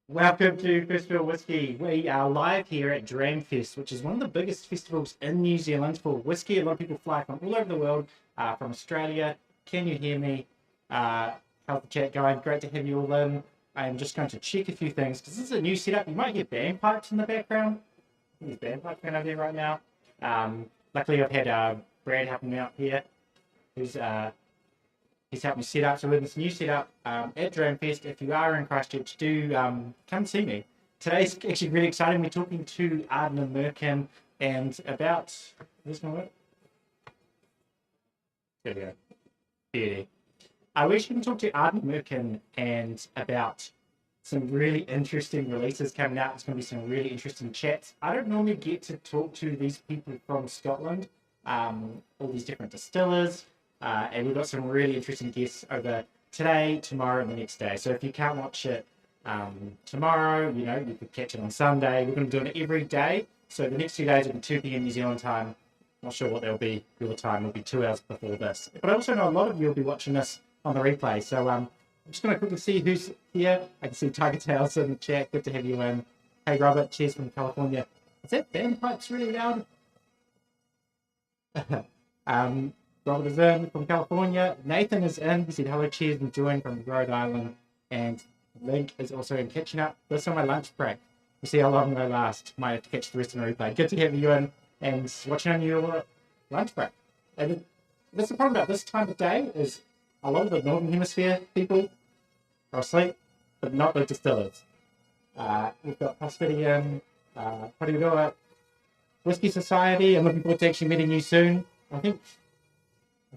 Welcome to Festival Whisky. We are live here at DramFest, which is one of the biggest festivals in New Zealand for whisky. A lot of people fly from all over the world, from Australia. Can you hear me? How's the chat going? Great to have you all in. I'm just going to check a few things because this is a new setup. You might hear bagpipes in the background. There's bagpipes going over there right now. Luckily, I've had Brad helping me out here, who's he's helped me set up. So with this new setup at DramFest, if you are in Christchurch, do come see me. Today's actually really exciting. We're talking to Ardnamurchan and about... Where's my work? There we go. There. We're actually going to talk to Ardnamurchan and about some really interesting releases coming out. There's going to be some really interesting chats. I don't normally get to talk to these people from Scotland, all these different distillers, and we've got some really interesting guests over today, tomorrow, and the next day. So if you can't watch it tomorrow, you know, you could catch it on Sunday. We're going to be doing it every day. So the next 2 days will be 2 p.m. New Zealand time. Not sure what they'll be. Your time will be 2 hours before this. But I also know a lot of you will be watching this on the replay. So I'm just going to quickly see who's here. I can see Tiger Tails in the chat. Good to have you in. Hey, Robert. Cheers from California. Is that bagpipes really loud? Robert is in from California. Nathan is in. He said hello, cheers, and join from Rhode Island. And Link is also in catching up. This is my lunch break. We'll see how long they last. Might have to catch the rest in the replay. Good to have you in and watching on your lunch break. And that's the problem about this time of day is a lot of the Northern Hemisphere people are asleep, but not the distillers. We've got Hospidian, Pariroa, Whisky Society. I'm looking forward to actually meeting you soon. I think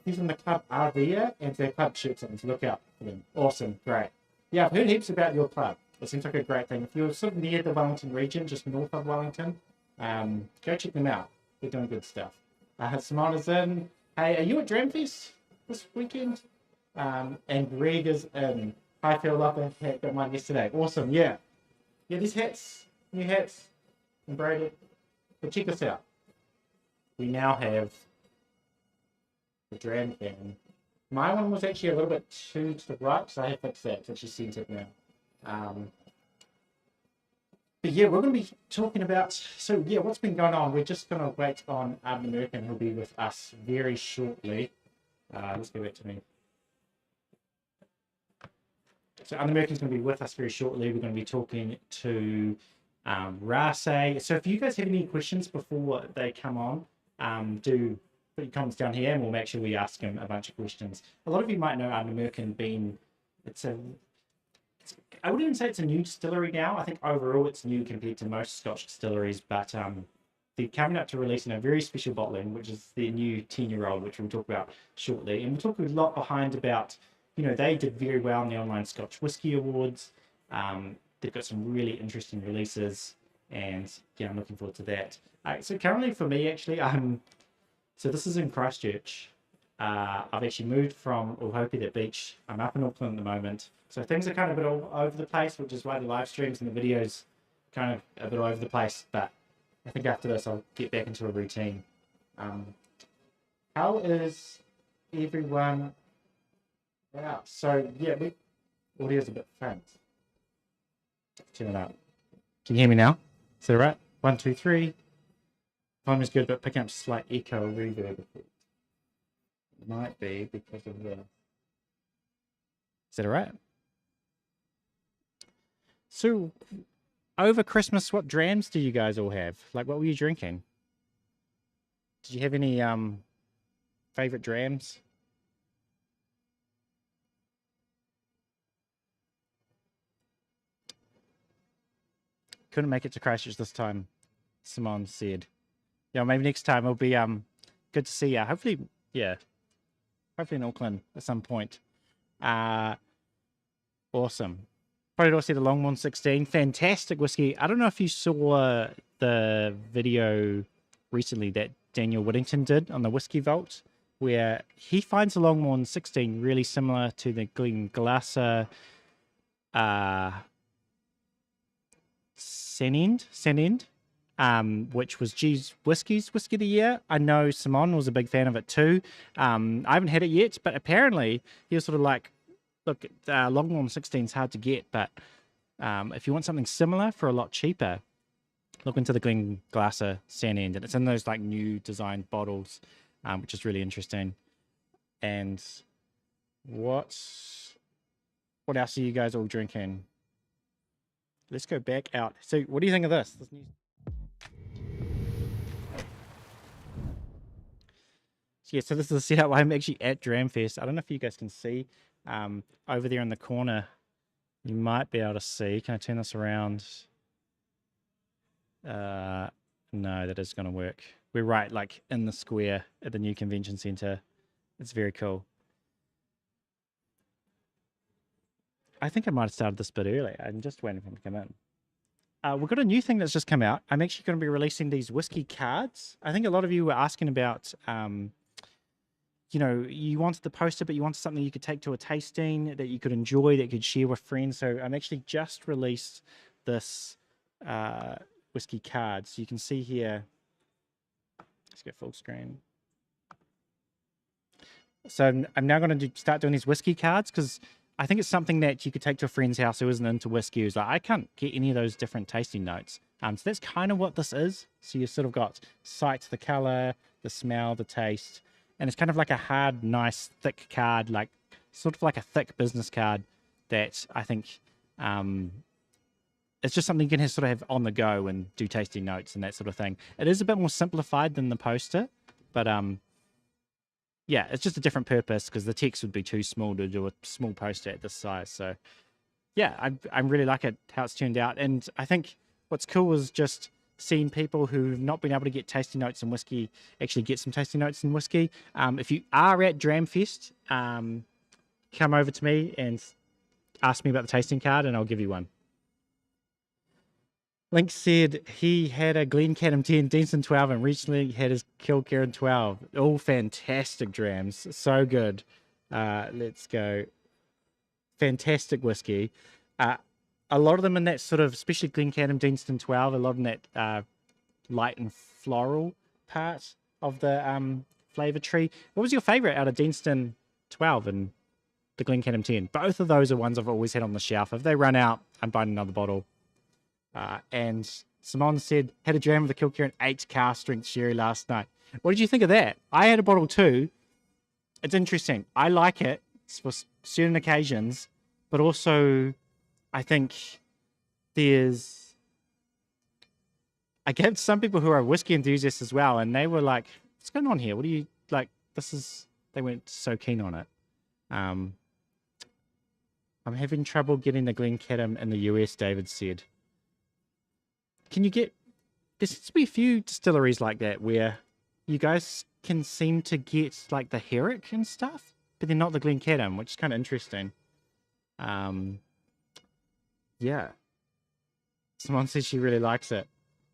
he's in the club Ardnamurchan and their club shirts on, so look out for them. Awesome, great. Yeah, I've heard heaps about your club. It seems like a great thing. If you're sort of near the Wellington region, just north of Wellington, go check them out. They're doing good stuff. Simone is in. Hey, are you at DramFest this weekend? And Greg is in. Hi Phil, love that hat, got mine yesterday. Awesome, yeah. Yeah, these hats, new hats, embroidered. But check this out. We now have the Dram fan. My one was actually a little bit too to the right, so I have fixed that. It's actually centered now. But yeah, we're going to be talking about, so yeah, what's been going on. We're just going to wait on Ardnamurchan, who'll be with us very shortly. Let's go back to me. So Ardnamurchan's going to be with us very shortly. We're going to be talking to Raasay. So if you guys have any questions before they come on, do put your comments down here and we'll make sure we ask him a bunch of questions. A lot of you might know Ardnamurchan being, I wouldn't even say it's a new distillery now. I think overall it's new compared to most Scotch distilleries, but they're coming up to releasing a very special bottling, which is their new 10-year-old, which we'll talk about shortly. And we'll talk a lot behind about, they did very well in the online Scotch Whisky Awards. They've got some really interesting releases, and yeah, I'm looking forward to that. So currently for me, actually, so this is in Christchurch. I've actually moved from Ōhaupi, that beach. I'm up in Auckland at the moment. So things are kind of a bit all over the place, which is why the live streams and the videos kind of a bit all over the place. But I think after this, I'll get back into a routine. How is everyone? Yeah, so yeah, audio's a bit faint. Turn it up. Can you hear me now? Is that right? 1, 2, 3. Volume is good, but picking up slight echo reverb effect. Might be because of the. Is that all right? So, over Christmas, what drams do you guys all have? Like, what were you drinking? Did you have any favorite drams? Couldn't make it to Christchurch this time, Simone said. Yeah, maybe next time it'll be good to see you. Hopefully, yeah. Hopefully in Auckland at some point. Awesome. Probably also the Longmorn 16. Fantastic whiskey. I don't know if you saw the video recently that Daniel Whittington did on the Whiskey Vault, where he finds the Longmorn 16 really similar to the Glenglasser Senend, which was G's Whiskey's Whiskey of the Year. I know Simon was a big fan of it too. I haven't had it yet, but apparently he was sort of like, look, Longmorn 16 is hard to get, but if you want something similar for a lot cheaper, look into the Glenglasser Senend, and it's in those like new designed bottles, which is really interesting. And what else are you guys all drinking? Let's go back out. So what do you think of this? This new... Yeah, so this is the setup. I'm actually at DramFest. I don't know if you guys can see over there in the corner. You might be able to see. Can I turn this around? No, that is going to work. We're right like in the square at the new convention center. It's very cool. I think I might have started this bit earlier. I'm just waiting for him to come in. We've got a new thing that's just come out. I'm actually going to be releasing these whiskey cards. I think a lot of you were asking about, you wanted the poster, but you wanted something you could take to a tasting that you could enjoy, that you could share with friends. So I'm actually just released this whiskey card. So you can see here. Let's go full screen. So I'm now going to start doing these whiskey cards because I think it's something that you could take to a friend's house who isn't into whiskey, who's like, I can't get any of those different tasting notes. So that's kind of what this is. So you've sort of got sight, the color, the smell, the taste, and it's kind of like a hard, nice, thick card, like sort of like a thick business card that I think it's just something you can sort of have on the go and do tasting notes and that sort of thing. It is a bit more simplified than the poster, but yeah, it's just a different purpose because the text would be too small to do a small poster at this size. So yeah, I really like it, how it's turned out. And I think what's cool is just seeing people who've not been able to get tasting notes in whiskey actually get some tasting notes in whiskey. If you are at DramFest, come over to me and ask me about the tasting card and I'll give you one. Link said he had a Glencairn 10, Denson 12, and recently had his Kilchoman 12. All fantastic drams. So good. Let's go. fantastic whiskey. A lot of them in that sort of, especially Glencairn Deanston 12, a lot in that light and floral part of the flavour tree. What was your favourite out of Deanston 12 and the Glencairn 10? Both of those are ones I've always had on the shelf. If they run out, I'm buying another bottle. And Simone said, had a dram of the Kilchoman 8 cask strength sherry last night. What did you think of that? I had a bottle too. It's interesting. I like it for certain occasions, but also I think I get some people who are whiskey enthusiasts as well, and they were like, what's going on here? What do you like? They weren't so keen on it. I'm having trouble getting the Glencairn in the US, David said. There seems to be a few distilleries like that where you guys can seem to get like the Herrick and stuff, but they're not the Glencairn, which is kind of interesting. Yeah. Someone says she really likes it.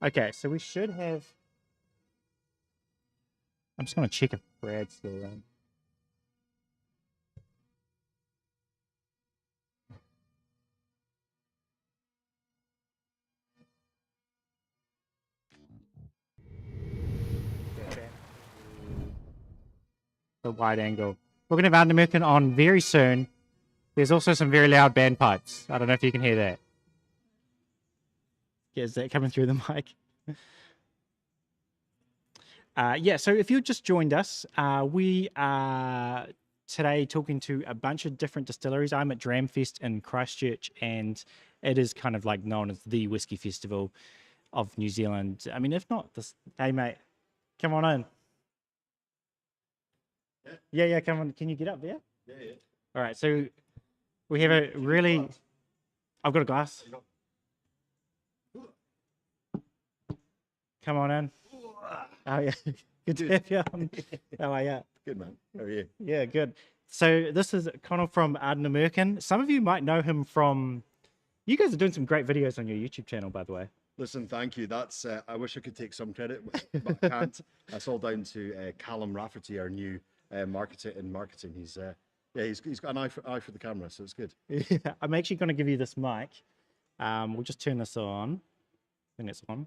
Okay, so we should have... I'm just going to check if Brad's still around. The wide angle. We're going to have Ardnamurchan on very soon. There's also some very loud bandpipes. I don't know if you can hear that. Yeah, is that coming through the mic? Yeah, so if you just joined us, we are today talking to a bunch of different distilleries. I'm at DramFest in Christchurch, and it is kind of like known as the whiskey festival of New Zealand. I mean, if not this, hey mate, come on in. Yeah, come on. Can you get up there? Yeah. All right, so we have a really... I've got a glass. Come on in. Oh, yeah. Good to have you on. How are you? Good, man. How are you? Yeah, good. So this is Connell from Ardnamurchan. Some of you might know him from... You guys are doing some great videos on your YouTube channel, by the way. Listen, thank you. That's I wish I could take some credit, but I can't. That's all down to Callum Rafferty, our new marketing. He's got an eye for the camera, so it's good. Yeah, I'm actually going to give you this mic. We'll just turn this on. I think it's on.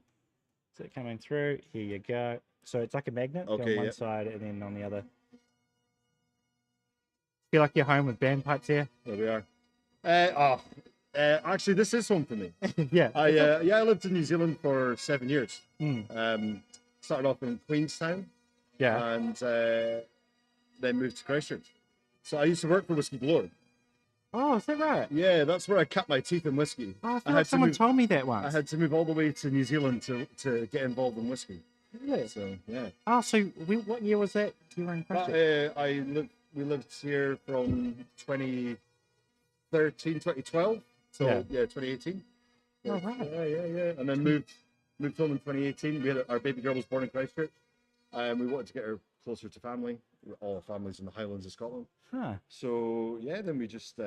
Is it coming through? Here you go. So it's like a magnet. Okay, on one side and then on the other. Feel like you're home with bandpipes here. There we are. Actually, this is home for me. Yeah. I lived in New Zealand for 7 years. Mm. Started off in Queenstown. Yeah. And then moved to Christchurch. So I used to work for Whisky Galore. Oh, is that right? Yeah, that's where I cut my teeth in whiskey. Oh, I feel like someone told me that once. I had to move all the way to New Zealand to get involved in whiskey. Really? So, yeah. Oh, so what year was that you were in Christchurch? We lived here from 2013, 2012 till 2018. Oh, right. Yeah. And then moved home in 2018. Our baby girl was born in Christchurch. We wanted to get her closer to family. All our families in the Highlands of Scotland. Huh. So yeah, then we just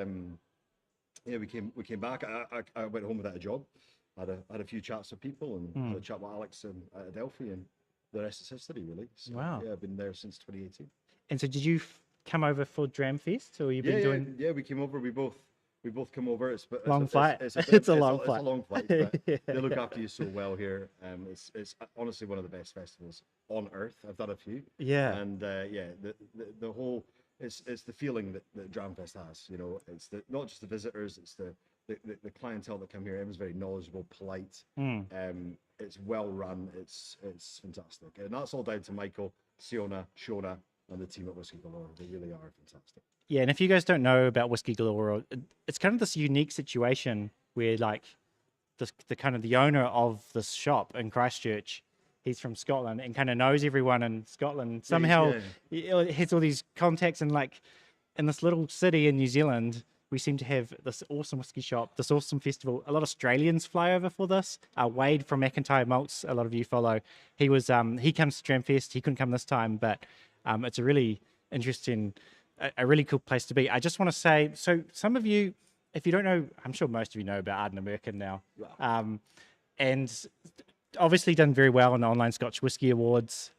we came back. I went home without a job. Had a few chats with people and had a chat with Alex at Adelphi, and the rest is history, really. So, wow. Yeah, I've been there since 2018. And so did you come over for DramFest, or you've been doing? Yeah, we came over. We both come over. It's a long flight. It's a long flight. It's a long flight. But they look after you so well here. It's honestly one of the best festivals on earth. I've done a few. Yeah. And the whole it's the feeling that DramFest has. You know, it's not just the visitors. It's the clientele that come here. Everyone's very knowledgeable, polite. It's well run. It's fantastic, and that's all down to Michael, Siona, Shona, and the team at Whisky Galore. They really are fantastic. Yeah, and if you guys don't know about Whisky Galore, it's kind of this unique situation where, like, the kind of the owner of this shop in Christchurch, he's from Scotland and kind of knows everyone in Scotland. Somehow he has all these contacts, and like in this little city in New Zealand, we seem to have this awesome whiskey shop, this awesome festival. A lot of Australians fly over for this. Wade from McIntyre Malts, a lot of you follow. He was he comes to DramFest. He couldn't come this time, but it's a really interesting, a really cool place to be. I just want to say, so some of you, if you don't know, I'm sure most of you know about Ardnamurchan now, and obviously done very well in the Online Scotch Whisky Awards.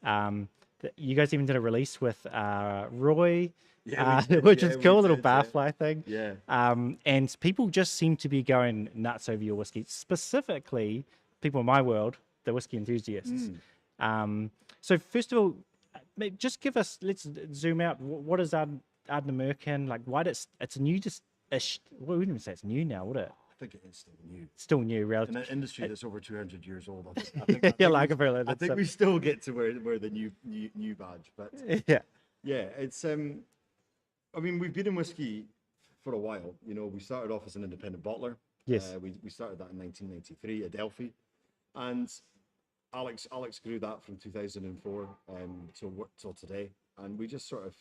You guys even did a release with Roy, Yeah, we did. which Yeah, is we cool, a little did, yeah. barfly thing. Yeah. And people just seem to be going nuts over your whiskey, specifically people in my world, the whiskey enthusiasts. So first of all, just give us, let's zoom out. What is Ardnamurchan? Like, why it's new, just ish. Well, we wouldn't even say it's new now, would it? I think it is still new. Still new, In relatively. an industry that's over 200 years old, I think we still get to wear the new badge. But yeah, it's I mean, we've been in whiskey for a while. You know, we started off as an independent bottler. Yes. We started that in 1993, Adelphi, and Alex grew that from 2004 till today, and we just sort of,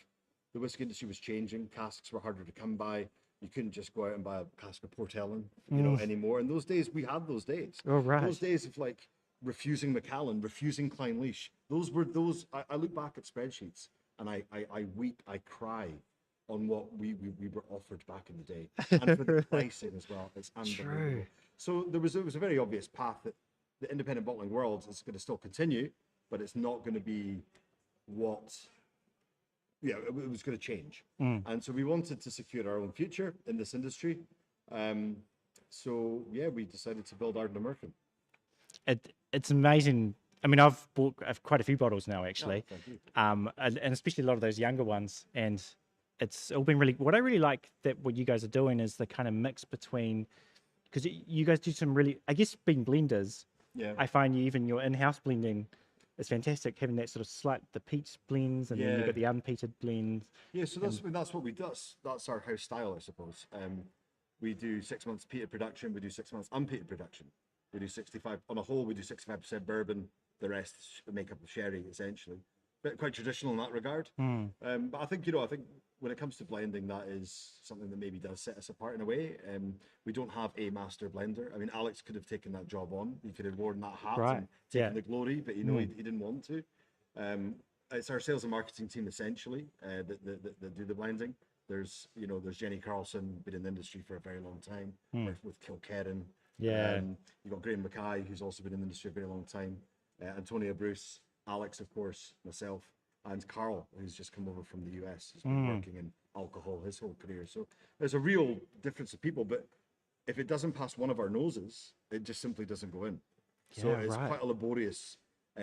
the whiskey industry was changing. Casks were harder to come by. You couldn't just go out and buy a cask of Port Ellen, anymore. And those days, we had those days. Oh, right. Those days of like refusing Macallan, refusing Clynelish. Those were those. I look back at spreadsheets and I weep, I cry on what we were offered back in the day, and for the pricing as well. It's unbelievable. True. So it was a very obvious path that the independent bottling world is going to still continue, but it's not going to be what. Yeah, it was going to change, and so we wanted to secure our own future in this industry. So yeah, we decided to build Ardnamurchan. It's amazing. I mean, I've bought quite a few bottles now, actually, Oh, thank you. and especially a lot of those younger ones. And it's all been really. What I really like that what you guys are doing is the kind of mix between, because you guys do some really, I guess, being blenders. Yeah. I find even your in-house blending is fantastic, having that sort of the peach blends, and then you've got the unpeated blends. Yeah, so that's what we do. That's our house style, I suppose. We do 6 months peated production. We do 6 months unpeated production. We do 65 on a whole. We do 65% bourbon. The rest make up of sherry, essentially. But quite traditional in that regard. But I think when it comes to blending, that is something that maybe does set us apart in a way. We don't have a master blender. I mean, Alex could have taken that job on. He could have worn that hat and taken the glory, but he didn't want to. It's our sales and marketing team essentially that do the blending. There's Jenny Carlson, been in the industry for a very long time, with Kilchoman. You've got Graham Mackay, who's also been in the industry for a very long time. Antonia Bruce, Alex, of course, myself, and Carl, who's just come over from the US. He's been working in alcohol his whole career. So there's a real difference of people, but if it doesn't pass one of our noses, it just simply doesn't go in. So it's quite a laborious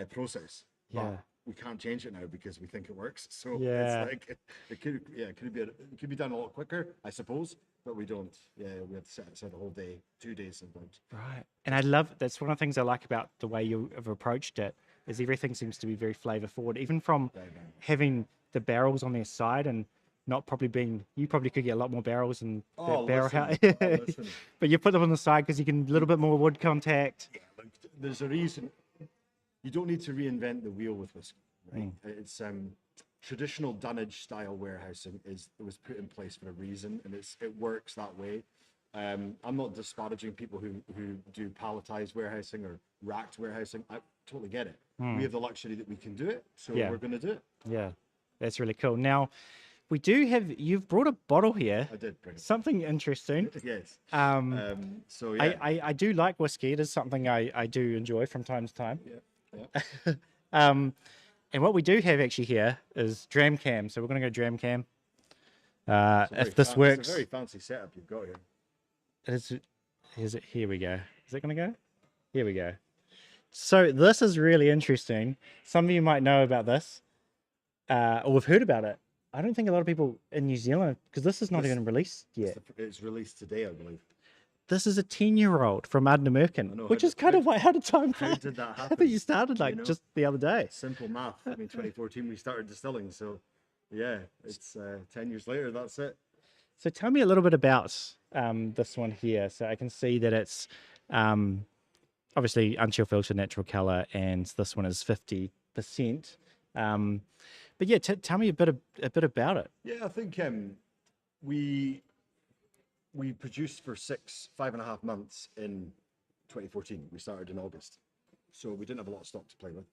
process. But we can't change it now because we think it works. So it's like it could be done a lot quicker, I suppose, but we don't. Yeah, we have to set aside a whole day, 2 days sometimes. Right. And I love, that's one of the things I like about the way you have approached it, is everything seems to be very flavor forward, even from having the barrels on their side and not probably being, you probably could get a lot more barrels in that barrel house. But you put them on the side because you can a little bit more wood contact. Yeah, look, there's a reason. You don't need to reinvent the wheel with whiskey, right? It's traditional dunnage style warehousing was put in place for a reason, and it works that way. I'm not disparaging people who do palletized warehousing or racked warehousing. I totally get it. We have the luxury that we can do it, so we're going to do it. Yeah, that's really cool. Now, we do have, you've brought a bottle here. I did bring it. Something interesting. Yes. So yeah. I do like whiskey. It is something I do enjoy from time to time. Yeah. And what we do have actually here is DramCam. So we're going to go DramCam. If this works. It's a very fancy setup you've got here. Here we go. Is it going to go? Here we go. So this is really interesting. Some of you might know about this, or have heard about it. I don't think a lot of people in New Zealand, because this is not even released yet. It's released today, I believe. This is a 10-year-old from Ardnamurchan, which is kind of like, how did time How did that happen? I think you started just the other day. Simple math. I mean, 2014 we started distilling, so yeah, it's 10 years later, that's it. So tell me a little bit about this one here. So I can see that it's obviously unchill filter, natural color, and this one is 50%. But yeah, tell me a bit about it. Yeah, I think we produced for 5.5 months in 2014. We started in August, so we didn't have a lot of stock to play with,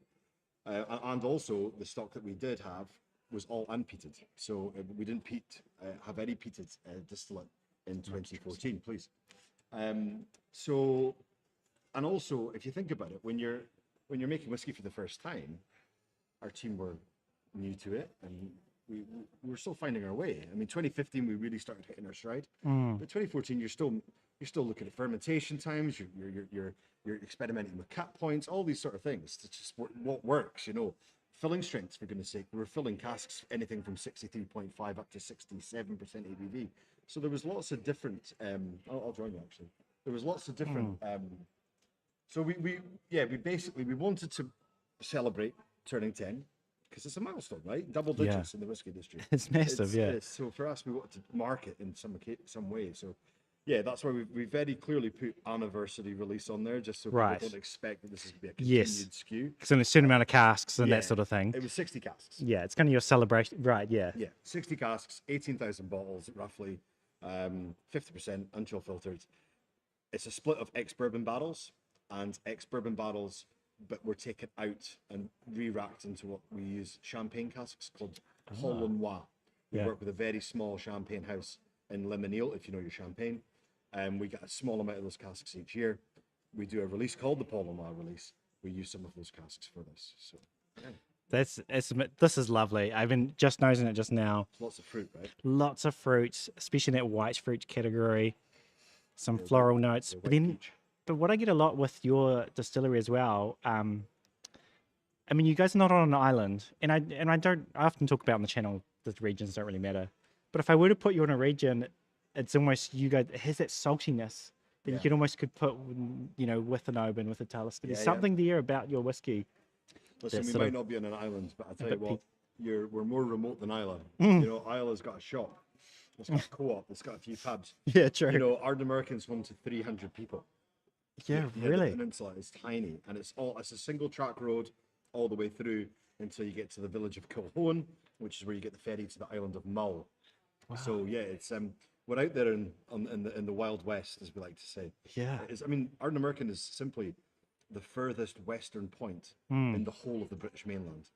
and also the stock that we did have was all unpeated, so we didn't have any peated distillate in 2014. Please. So, and also, if you think about it, when you're making whiskey for the first time, our team were new to it, and we're still finding our way. I mean, 2015 we really started hitting our stride, Mm. but 2014 you're still looking at fermentation times. You're experimenting with cut points, all these sort of things. It's just what works, you know. Filling strengths, for goodness sake. We were filling casks anything from 63.5 up to 67% ABV. So there was lots of different. I'll join you actually. There was lots of different. So we basically wanted to celebrate turning 10 because it's a milestone, right? Double digits in the whiskey industry. It's massive, So for us, we wanted to mark it in some way. So yeah, that's why we very clearly put anniversary release on there, just so people don't expect that this is going to be a continued skew. It's only a certain amount of casks and that sort of thing. It was 60 casks. Yeah, it's kind of your celebration, right? Yeah. Yeah, 60 casks, 18,000 bottles, roughly, 50% unchill filtered. It's a split of ex-bourbon barrels and ex-bourbon barrels, but we're taken out and re-racked into what we use champagne casks called Paul and Noir. We work with a very small champagne house in Limonil, if you know your champagne. We get a small amount of those casks each year. We do a release called the Paul and Noir release. We use some of those casks for this. So, yeah. This is lovely. I've been just nosing it just now. Lots of fruit, right? Lots of fruits, especially in that white fruit category. Some floral notes. But what I get a lot with your distillery as well, I mean, you guys are not on an island, and I often talk about on the channel the regions don't really matter. But if I were to put you in a region, it's almost it has that saltiness that you could put, you know, with an Oban, with a Talisker. There's something there about your whiskey. Listen, we might not be on an island, but I tell you what, we're more remote than Isla. You know, Isla's got a shop, it's got a co-op, it's got a few pubs. Yeah, true. You know, Ardnamurchan's home to 300 people. Yeah, really. The peninsula is tiny, and it's a single track road all the way through until you get to the village of Kilchoman, which is where you get the ferry to the island of Mull. Wow. So yeah, it's we're out there in the Wild West, as we like to say. Yeah. I mean, Ardnamurchan is simply the furthest western point in the whole of the British mainland.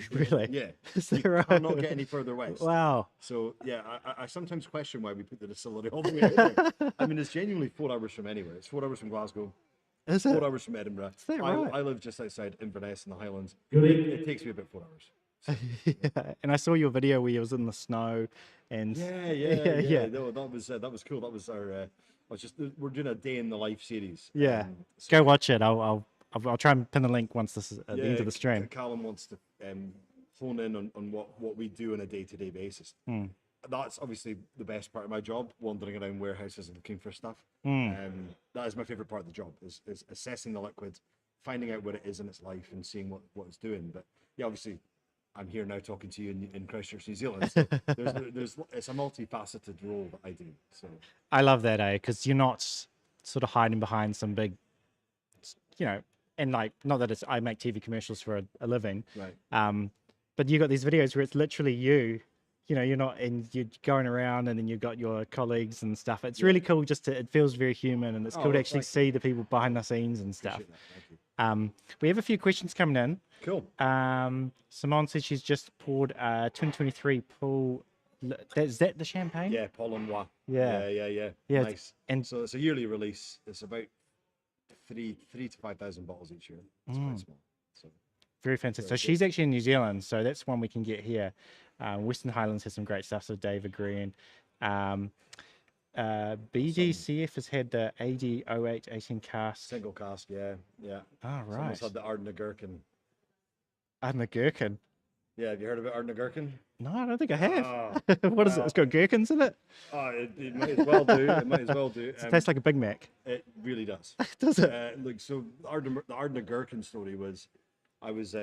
Really? Yeah. Is you that right? cannot get any further west. Wow. So yeah, I sometimes question why we put the distillery all the way out there. I mean, it's genuinely 4 hours from anywhere. It's 4 hours from Glasgow. Is it? 4 hours from Edinburgh. Is that right? I live just outside Inverness in the Highlands. It takes me about 4 hours. So. Yeah. And I saw your video where you was in the snow, and yeah. No, that was cool. That was our. We're doing a day in the life series. Yeah. Go watch it. I'll try and pin the link once this is at the end of the stream. Callum wants to hone in on what we do on a day-to-day basis. That's obviously the best part of my job, wandering around warehouses and looking for stuff. That is my favorite part of the job, is assessing the liquid, finding out what it is in its life and seeing what it's doing. But yeah, obviously I'm here now talking to you in Christchurch, New Zealand. So it's a multifaceted role that I do. So I love that, because you're not sort of hiding behind some big, you know, and like, not that I make TV commercials for a living, right? But you got these videos where it's literally you know, you're not, and you're going around, and then you've got your colleagues and stuff. It's really cool. It feels very human, and it's cool to actually see the people behind the scenes and stuff. We have a few questions coming in. Cool. Simone says she's just poured 2023 Paul. Is that the champagne? Yeah, Paul and Noir. Yeah. Nice. And so it's a yearly release. It's about 3,000 to 5,000 bottles each year. It's quite small. So very fantastic. So she's actually in New Zealand, so that's one we can get here. Western Highlands has some great stuff. So Dave agreeing. BGCF has had the 8008 18 cask. Single cask, yeah. Oh, right. Someone's had the Ardnamurchan. Ardnamurchan. Yeah, have you heard about Ardnamurchan? No, I don't think I have. What is it? It's got gherkins in it? It might as well do. It tastes like a Big Mac. It really does. Does it? Look, so the Ardnamurchan story was, I was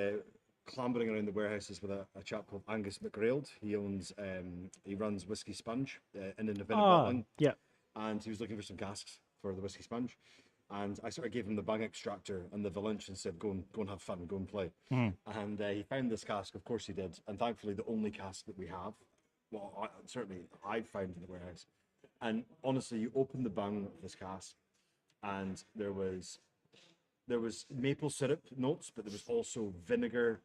clambering around the warehouses with a chap called Angus McGrailed. He runs Whisky Sponge in the bottling. Yeah. And he was looking for some casks for the Whisky Sponge. And I sort of gave him the bung extractor and the Valenche and said, go and have fun, go and play. And he found this cask, of course he did. And thankfully the only cask that we have, well, certainly I've found in the warehouse. And honestly, you open the bung of this cask and there was maple syrup notes, but there was also vinegar,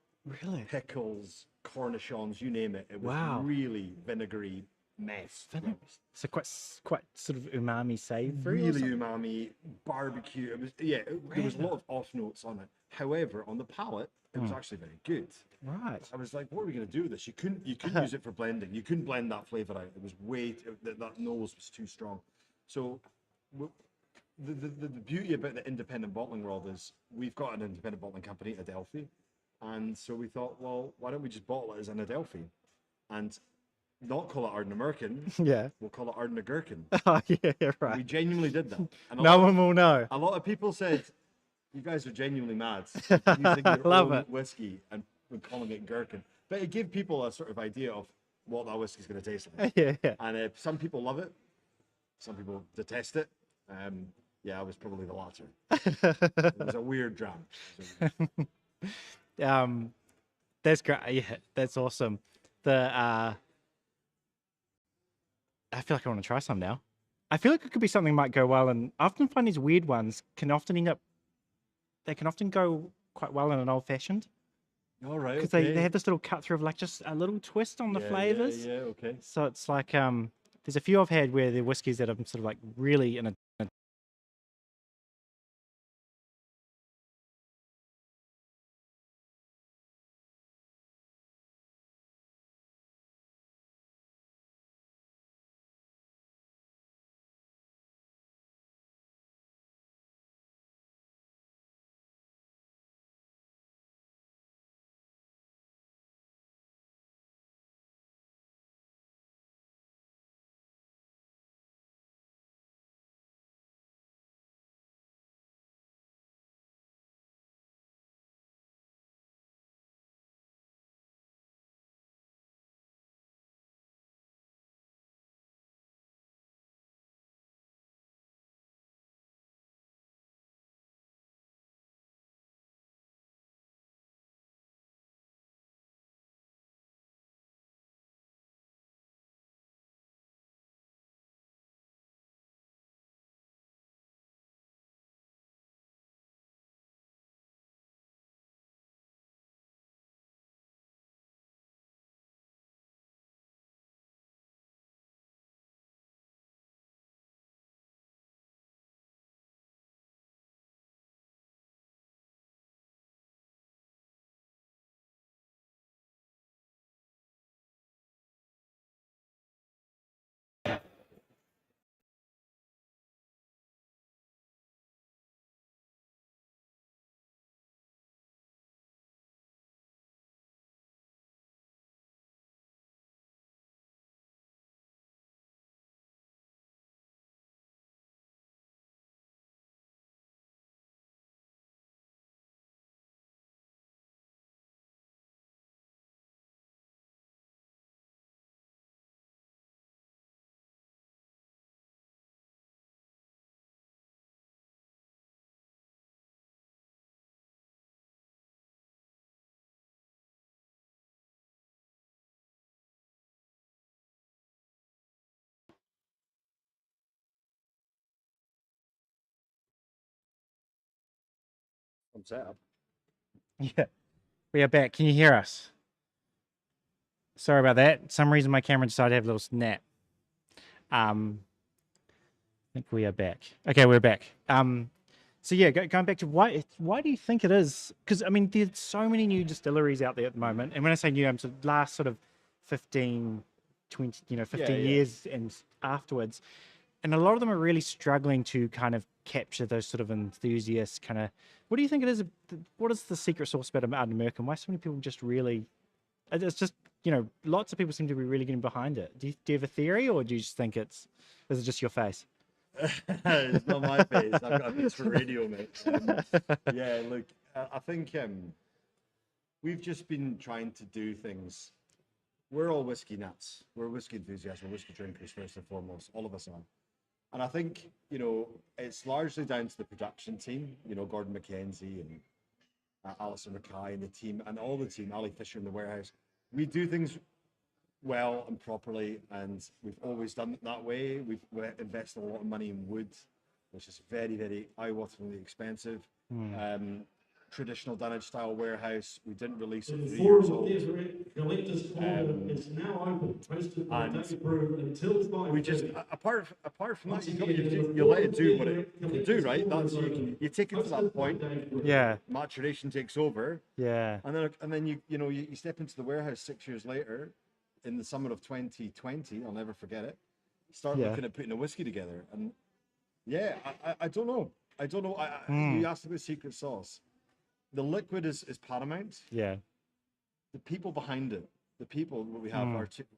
pickles, cornichons, you name it. It was really vinegary mess. So quite sort of umami savory. Really umami, barbecue. It was there was a lot of off notes on it. However, on the palate, it was actually very good. Right. I was like, what are we going to do with this? You couldn't use it for blending. You couldn't blend that flavor out. It was that nose was too strong. So the beauty about the independent bottling world is we've got an independent bottling company, Adelphi. And so we thought, well, why don't we just bottle it as an Adelphi and not call it Ardnamurchan? Yeah. We'll call it Ardnagurchan. Oh, yeah, right. We genuinely did that. And No one will know. a lot of people said, you guys are genuinely mad using your Love own it. whiskey and calling it gherkin. But it gave people a sort of idea of what that whiskey's going to taste like. Yeah. And some people love it. Some people detest it. Yeah, I was probably the latter. It was a weird dram. That's great. Yeah, that's awesome. I feel like I want to try some now. I feel like it could be something that might go well, and I often find these weird ones can often go quite well in an old fashioned. All right. Because Okay. they have this little cut through of like just a little twist on the flavors. Yeah, okay. So it's like there's a few I've had where the whiskeys that I'm sort of like really in a I'm set up. yeah. We are back. Can you hear us? Sorry about that. Some reason my camera decided to have a little snap. I think we are back. Okay, we're back. So yeah, going back to why do you think it is? Because I mean, there's so many new distilleries out there at the moment, and when I say new, I'm sort of last sort of 15, 20, 15 years and afterwards, and a lot of them are really struggling to kind of capture those sort of enthusiasts. Kind of, what do you think it is? What is the secret sauce about Ardnamurchan? Why so many people just really? It's just lots of people seem to be really getting behind it. Do you have a theory, or do you just think is it just your face? It's not my face. I've got a face for radio, mate. Yeah, look, I think we've just been trying to do things. We're all whiskey nuts. We're whiskey enthusiasts. We're whiskey drinkers first and foremost. All of us are. And I think, it's largely down to the production team, Gordon McKenzie and Alison Mackay and the team, and all the team, Ali Fisher in the warehouse. We do things well and properly, and we've always done it that way. We've invested a lot of money in wood, which is very, very eye-wateringly expensive. traditional Dunwich style warehouse. We didn't release it 3 years old. We just, apart from that, you let it do what it can do, right? That's you take it to that point. Yeah. Maturation takes over. Yeah. And then you step into the warehouse 6 years later, in the summer of 2020. I'll never forget it. Start looking at putting a whiskey together, and I don't know. You asked about secret sauce. The liquid is paramount. Yeah. The people behind it, the people that we have,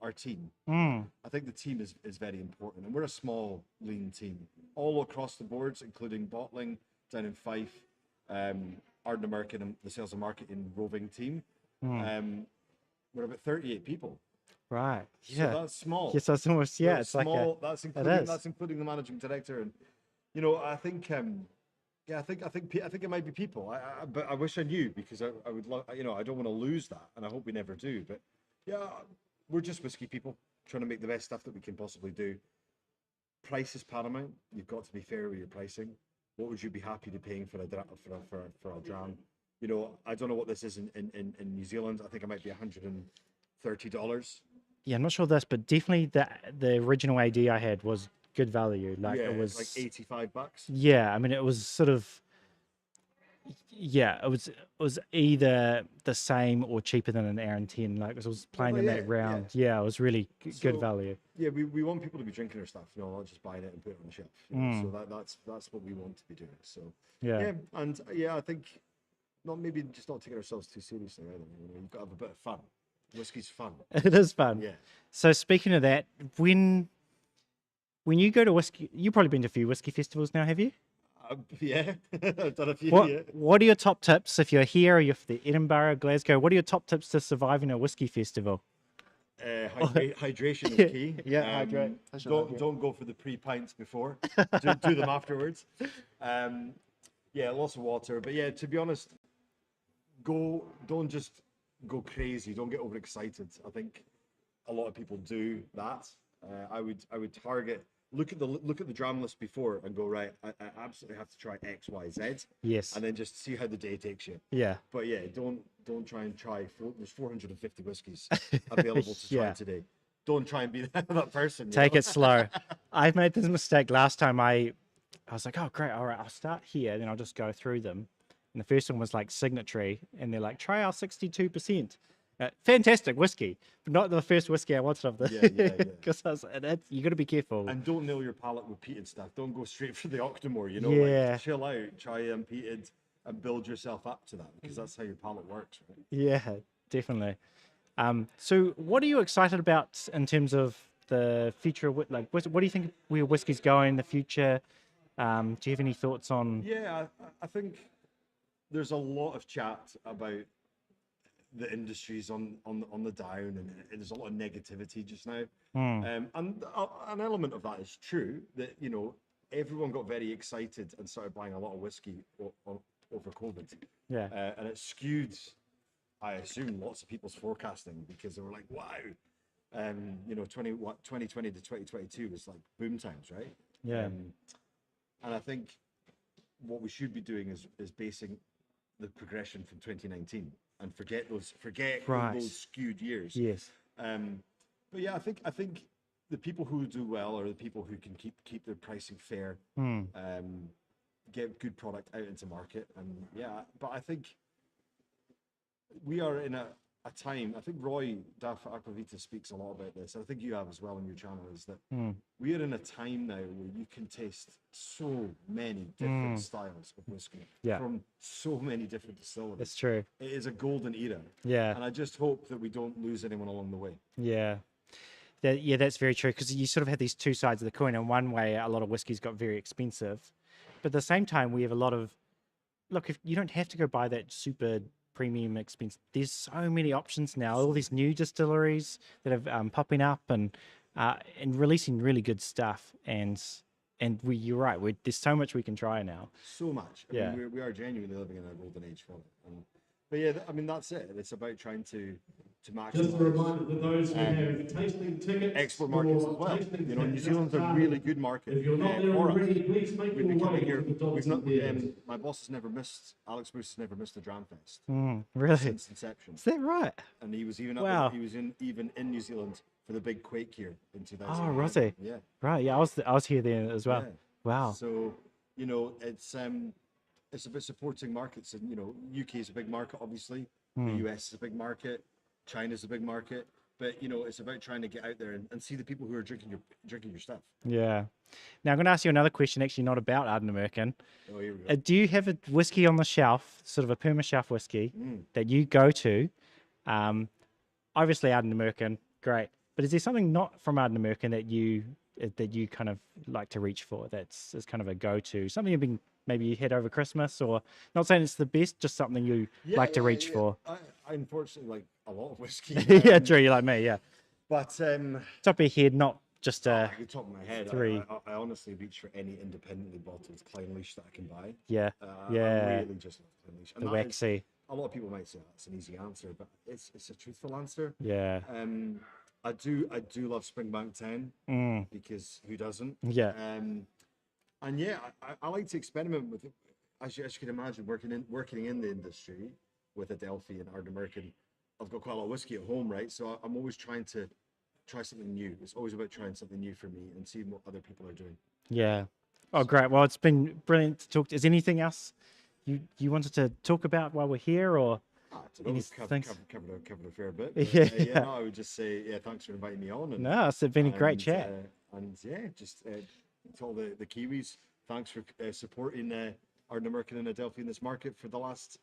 our team. I think the team is very important, and we're a small, lean team all across the boards, including bottling down in Fife, Ardnamurchan, and the sales and marketing roving team. We're about 38 people. Right. Yeah. So that's small. Yes, that's almost it's small. like That's including the managing director, and I think. I think it might be people. But I wish I knew, because I would love. I don't want to lose that, and I hope we never do. But we're just whiskey people trying to make the best stuff that we can possibly do. Price is paramount. You've got to be fair with your pricing. What would you be happy to paying for a dram? I don't know what this is in New Zealand. I think it might be $130. Yeah, I'm not sure of this, but definitely the original AD I had was good value. Like it was like $85. Yeah, I mean it was sort of it was either the same or cheaper than an Aaron 10. Like I was playing in that round. Yeah, it was really good value. Yeah, we want people to be drinking our stuff, not just buying it and putting it on the shelf. So that's what we want to be doing. So I think not taking ourselves too seriously either. You've got to have a bit of fun. Whiskey's fun. It is fun. Yeah. So speaking of that, when you go to whiskey, you've probably been to a few whiskey festivals now, have you? Yeah, I've done a few. What are your top tips if you're here or you're for the Edinburgh, Glasgow? What are your top tips to surviving a whiskey festival? Hydration is key. Hydrate. Don't go for the pre-pints before. do them afterwards. Lots of water. But to be honest, don't just go crazy. Don't get overexcited. I think a lot of people do that. I would target. Look at the dram list before and go, right, I absolutely have to try X, Y, Z. Yes. And then just see how the day takes you. Yeah. But don't try and try. There's 450 whiskies available to try today. Don't try and be that person. Take it slow. I've made this mistake last time. I was like, oh great, all right, I'll start here, then I'll just go through them. And the first one was like Signatory, and they're like, try our 62%. Fantastic whiskey, but not the first whiskey I wanted of them. Because you got to be careful. And don't nail your palate with peated stuff. Don't go straight for the Octomore. Like, chill out, try unpeated, and build yourself up to that, because that's how your palate works. Right? Yeah, definitely. So, what are you excited about in terms of the future? Like, what do you think where whiskey's going in the future? Do you have any thoughts on? Yeah, I think there's a lot of chat about the industry's on the down, and there's a lot of negativity just now. And an element of that is true, that everyone got very excited and started buying a lot of whiskey over COVID. And it skewed, I assume, lots of people's forecasting, because they were like, wow, 2020 to 2022 was like boom times, right? And I think what we should be doing is basing the progression from 2019 and forget those skewed years. Yes. But yeah, I think the people who do well are the people who can keep their pricing fair, get good product out into market, and but I think we are in a time. I think Roy Daff Aquavita speaks a lot about this. I think you have as well on your channel. Is that we are in a time now where you can taste so many different styles of whiskey from so many different distilleries. That's true. It is a golden era. And I just hope that we don't lose anyone along the way. That's very true, because you sort of have these two sides of the coin. In one way, a lot of whiskies got very expensive, but at the same time, we have a lot of if you don't have to go buy that super premium expense. There's so many options now. All these new distilleries that are popping up and releasing really good stuff. And you're right. There's so much we can try now. So much. I mean, we are genuinely living in a golden age for it. But I mean, that's it. It's about trying to to maximize. Just a reminder for those who have tasting tickets. Export markets as well. You know, New Zealand's a really good market. If you're not there for us. already, please make We've your been coming way here. to the dots We've not. and beers. My boss has never missed. Alex Bruce has never missed a DramFest Really? since inception. Is that right? And he was even Wow. he was even in New Zealand for the big quake here in 2000. Oh, Raasay. Yeah. Right. Yeah, I was here then as well. Yeah. Wow. So, you know, it's about supporting markets, and you know, UK is a big market, obviously. The US is a big market. China's a big market. But you know, it's about trying to get out there and see the people who are drinking your stuff. Yeah. Now I'm going to ask you another question, actually not about Ardnamurchan. Oh, here we go. Do you have a whiskey on the shelf, sort of a perma shelf whiskey that you go to? Obviously Ardnamurchan, great. But is there something not from Ardnamurchan that you kind of like to reach for? That's kind of a go-to, something you've been maybe you had over Christmas, or not saying it's the best, just something you like to reach for. I unfortunately like a lot of whiskey. Yeah, true. You're like me, yeah. But Top of your head, not just off the top of my head, three. I honestly reach for any independently bottled Kleinleash that I can buy. Yeah, I really just love Kleinleash. the waxy. A lot of people might say that's an easy answer, but it's a truthful answer. Yeah. I do love Springbank 10 because who doesn't? Yeah. And yeah, I like to experiment with it. As you can imagine, working in the industry with Adelphi and Ardnamurchan, I've got quite a lot of whiskey at home, right? So I'm always trying to try something new. It's always about trying something new for me and seeing what other people are doing. Yeah. Oh, great. Well, it's been brilliant to talk to. Is there anything else you wanted to talk about while we're here, or We've covered a fair bit. Yeah. No, I would just say, thanks for inviting me on. And, no, it's been a great chat. Just to all the Kiwis, thanks for supporting Ardnamurchan and Adelphi in this market for the last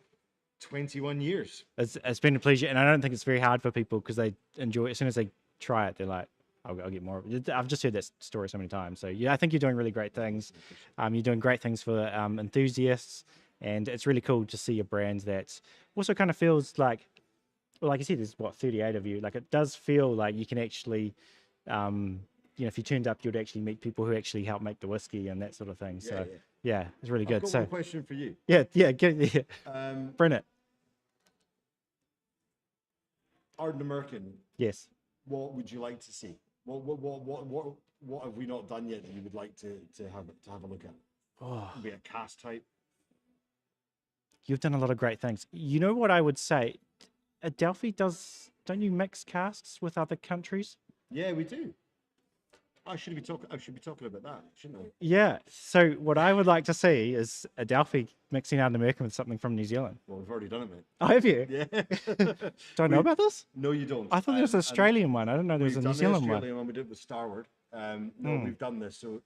21 years. It's been a pleasure, and I don't think it's very hard for people because they enjoy it. As soon as they try it, they're like, I'll get more. I've just heard that story so many times. So yeah, I think you're doing really great things. You're doing great things for enthusiasts, and it's really cool to see a brand that also kind of feels like, well, like you said, there's 38 of you. Like it does feel like you can actually, if you turned up, you'd actually meet people who actually help make the whiskey and that sort of thing. So yeah, it's really good. I've got So one question for you. Bring it. Ardnamurchan. Yes. What would you like to see? What have we not done yet that you would like to have a look at? Oh, Be a cast type. you've done a lot of great things. You know what I would say? Adelphi don't you mix casks with other countries? Yeah, we do. I should be talking about that, shouldn't I? Yeah. So what I would like to see is Adelphi mixing Ardnamurchan with something from New Zealand. Well, we've already done it, mate. Oh, have you? Yeah. Do I know about this? No, you don't. I thought there was an Australian one. I didn't know there was a New Zealand one. Australian one. We did it with Starward. No, we've done this. So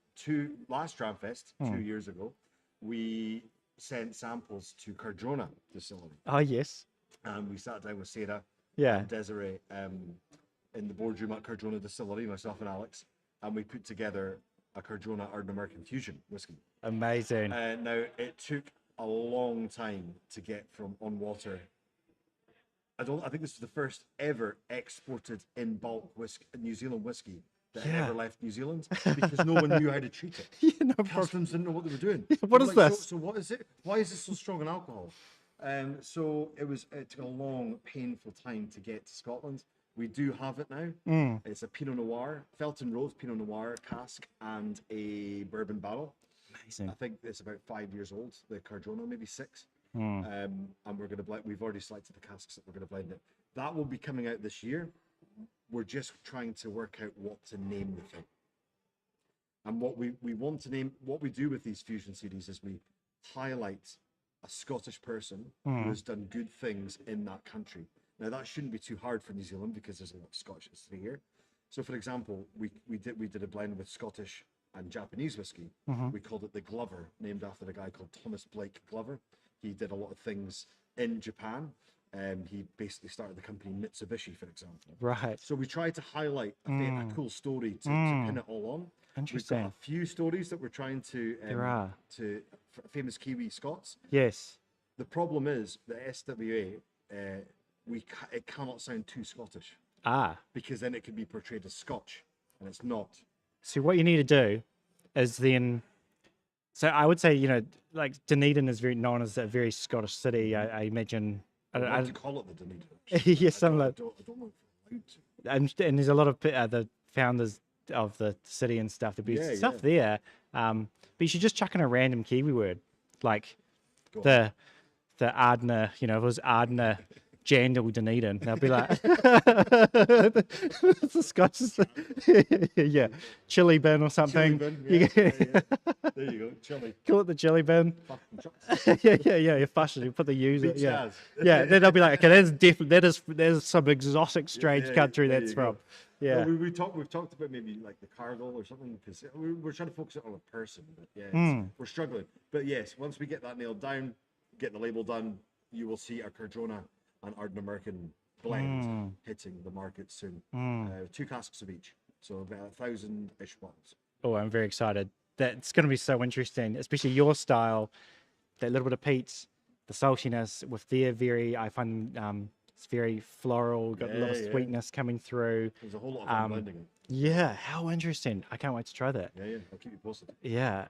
last DramFest 2 years ago, we sent samples to Cardrona distillery. Oh, yes. And we sat down with Sarah Yeah. and Desiree in the boardroom at Cardrona distillery, myself and Alex, and we put together a Cardrona Ardnamurchan fusion whiskey. Amazing. Now, it took a long time to get from on water. I think this was the first ever exported in bulk New Zealand whiskey that ever left New Zealand because no one knew how to treat it. Yeah, no problem. Customs didn't know what they were doing. What is this? So what is it? Why is this so strong in alcohol? So it took a long, painful time to get to Scotland. We do have it now. It's a Pinot Noir, Felton Rose Pinot Noir cask and a bourbon barrel. Amazing. I think it's about 5 years old, the Cardrona, maybe 6. And we're going to blend. We've already selected the casks that we're going to blend it. That will be coming out this year. We're just trying to work out what to name the thing. And what we want to name, what we do with these fusion series is we highlight a Scottish person who has done good things in that country. Now that shouldn't be too hard for New Zealand because there's a lot of Scottish history here. So for example, we did a blend with Scottish and Japanese whiskey. We called it the Glover, named after a guy called Thomas Blake Glover. He did a lot of things in Japan. He basically started the company Mitsubishi, for example. Right. So we tried to highlight a cool story to pin it all on. Interesting. We've got a few stories that we're trying to famous Kiwi Scots. Yes. The problem is the SWA, it cannot sound too Scottish because then it can be portrayed as Scotch, and it's not. So what you need to do is then, so I would say, like Dunedin is very known as a very Scottish city. I imagine I I- like to call it the Dunedin. Yeah, something like. I don't know if I'm allowed to. And there's a lot of the founders of the city and stuff. There'd be Yeah, stuff there. But you should just chuck in a random Kiwi word, like Go on. the Ardna. You know, if it was Ardna Jandal Dunedin, they'll be like, it's the Scots. Yeah, chili bin or something. Chili bin, You yeah, get- yeah. There you go, chili. Call it the chili bin. Fucking chucks. Yeah. You fush it. You put the user. Beach Yeah. jazz. Yeah. Then they'll be like, okay, that's definitely there's some exotic, strange Yeah, country there that's you go. from. Yeah. Well, we've talked about maybe like the cargo or something, because we're trying to focus it on a person. But yeah, we're struggling. But yes, once we get that nailed down, get the label done, you will see a Cardrona and Ardnamurchan blend hitting the market soon. 2 casks of each, so about 1,000-ish bottles. Oh, I'm very excited. That's going to be so interesting, especially your style, that little bit of peats, the saltiness with their I find it's very floral, got a little Yeah. sweetness coming through. There's a whole lot of fun blending it. Yeah, how interesting. I can't wait to try that. Yeah, I'll keep you posted. Yeah.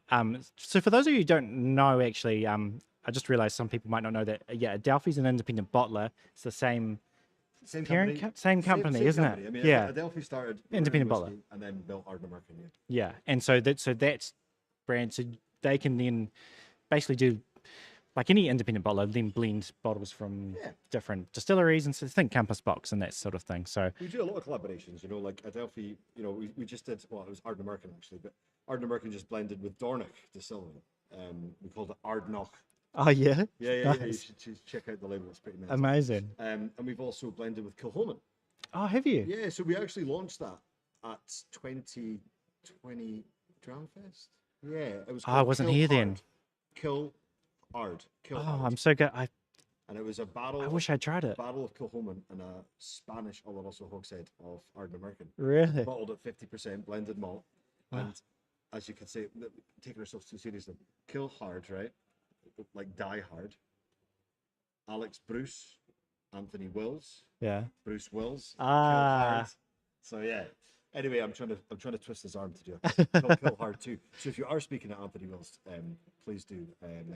So for those of you who don't know, actually, I just realized some people might not know that, Adelphi's an independent bottler. It's the same Same parent company, same company, isn't company. it? I mean, Yeah. Adelphi started Independent brewing bottler. whiskey and then built Ardnamurchan. Yeah. Yeah, and so that's brand. So they can then basically do like any independent bottler, then blend bottles from different distilleries and so think Compass Box and that sort of thing. So We do a lot of collaborations, like Adelphi, we just did, well, it was Ardnamurchan actually, but Ardnamurchan just blended with Dornoch Distillery. We called it Ardnoch. oh yeah, Yeah. You Nice. should check out the label, it's pretty nice. Amazing. And we've also blended with Kilchoman. Oh, have you? Yeah, so we actually launched that at 2020 DramFest. Yeah, it was Oh, I called wasn't Kill here Hard. then. Kill Hard. Oh, Hard. I'm so good. And it was a battle. I wish I tried it. Battle of Kilchoman and a Spanish Oloroso Hogshead of Ardnamurchan. Really? Bottled at 50% blended malt. And as you can say, taking ourselves too seriously, Kill Hard, right? Like Die Hard. Alex Bruce, Anthony Wills, Yeah. Bruce Wills. Ah. Kill Hard. So yeah. Anyway, I'm trying to twist his arm to do it. Kill Hard too. So if you are speaking to Anthony Wills, please do.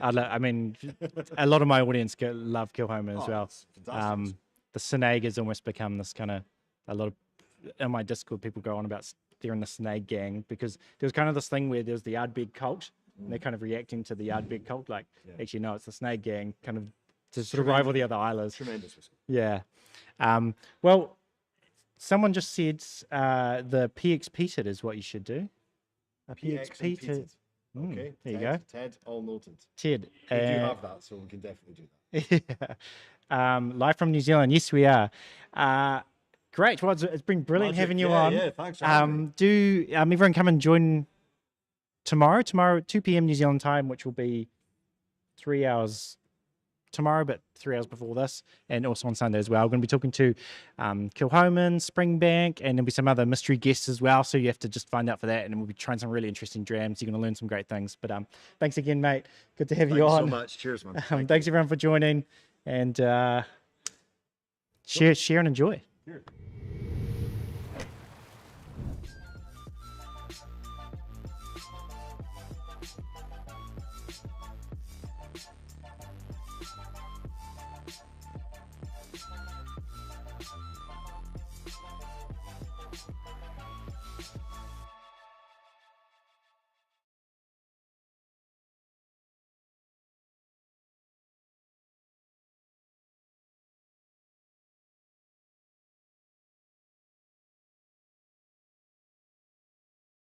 I mean, a lot of my audience love Kilchoman as Oh, well. it's fantastic. The Snag has almost become this kind of a lot of in my Discord people go on about they're in the Snag gang because there was kind of this thing where there's the Ardbeg cult and they're kind of reacting to the Ardbeg cult like actually no, it's the Snag gang kind of to sort of rival the other islands. Tremendous whiskey. Yeah. Well, someone just said the PX peated is what you should do. A PX peated. Okay. There you Ted, go. Ted, all noted. Ted. We do have that, so we can definitely do that. Yeah. Live from New Zealand. Yes, we are. Great. Well, it's been brilliant Magic. having you Yeah, on. yeah, thanks for having me. Do everyone come and join tomorrow? Tomorrow, 2 p.m. New Zealand time, which will be 3 hours tomorrow, but 3 hours before this, and also on Sunday as well. We're going to be talking to Kilchoman, Springbank, and there'll be some other mystery guests as well. So you have to just find out for that, and we'll be trying some really interesting drams. You're going to learn some great things. But thanks again, mate. Good to have Thank you you on. so much. Cheers, man. Thanks everyone for joining, and share and enjoy. Cheers.